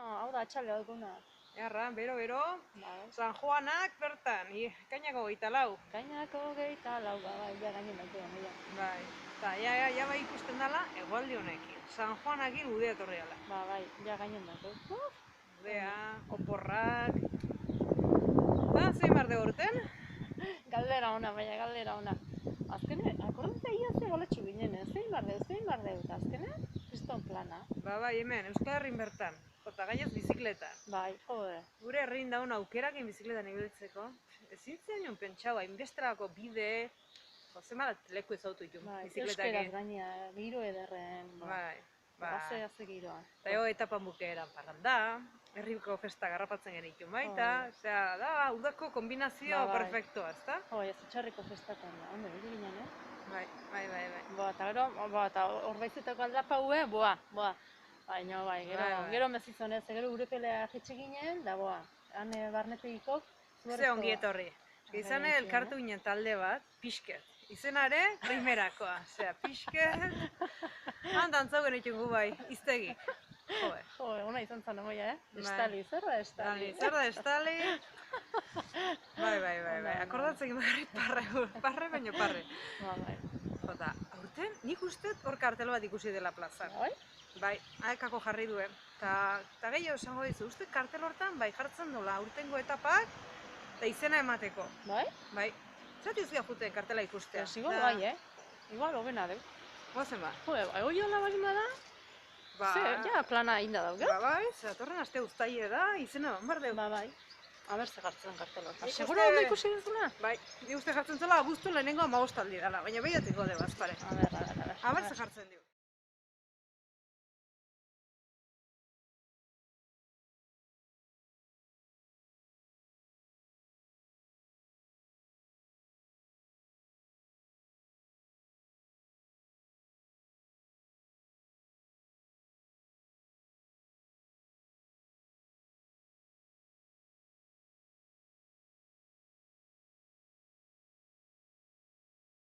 Hau da, atxalea duguna. Jarra, bero, Bai. San Juanak bertan, kainako 24. Gainako 24, bai, ja gainen datu da. Bai, eta ja bai ikusten dela, egualdi honekin. San Juanakin udea etorri ala. Bai, ja gainen datu. Udea, oporrak... Eta, zein bar de urten? Galdera ona, baina galdera ona. Azkene, akordatzea ia ze goletxu ginen, zein bar deu, eta azkene, kriston plana. Bai, hemen, Euskal Herrin bertan. Eta gainez bizikletan. Bai, jode. Gure herrin daun aukerakin bizikletan ibiltzeko. Ezin zen pentsau, hainbesterako bide... Zemarat leku ezautu ditu bizikletakin. Euskaraz gaina, giro ederren. Bai. Haze giroa. Eta etapan bukeeran parranda, herriko festa garrapatzen genitun baita, osea, da, udako kombinazio perfektoa, ezta? Ez itxarriko festakoan da, ondo, hili ginen, Bai. Eta gero, eta horbaizetako aldapa hue, baina, gero mezizonez, gero urepelea jetxe ginen, da, han barnetegikok, Ze ongi etorri. Izan elkartu ginen talde bat, pixket. Izenare, primerakoa, osea, pixket. Han dantzau genitun gu bai, iztegik. Ona izan zan omoia, Estali, zer da estali? Zer da estali? Bai. Akordatzen parre baino parre. Jota, aurten nik uste hor kartel bat ikusi dela plazan. Bai, aekako jarri duen. Eta gehiago esango dizu, uste kartel hortan bai jartzen dola aurtengo etapak eta izena emateko. Bai? Bai. Zeratu izgia juten kartela ikustea. Igual bai, igual hobena deu. Goazen ba. Ego jola bali bada, ja plana inda dauge. Bai, zeratorren aste uztaile da, izena ban bar deu. Bai. Aber ze jartzen kartel hortan. Seguro ondo ikusi duzuna? Bai, ni uste jartzen zela abuztu lehenengo 15 aldi dela, baina behiatik gode bazpare. Aber ze jartzen diu.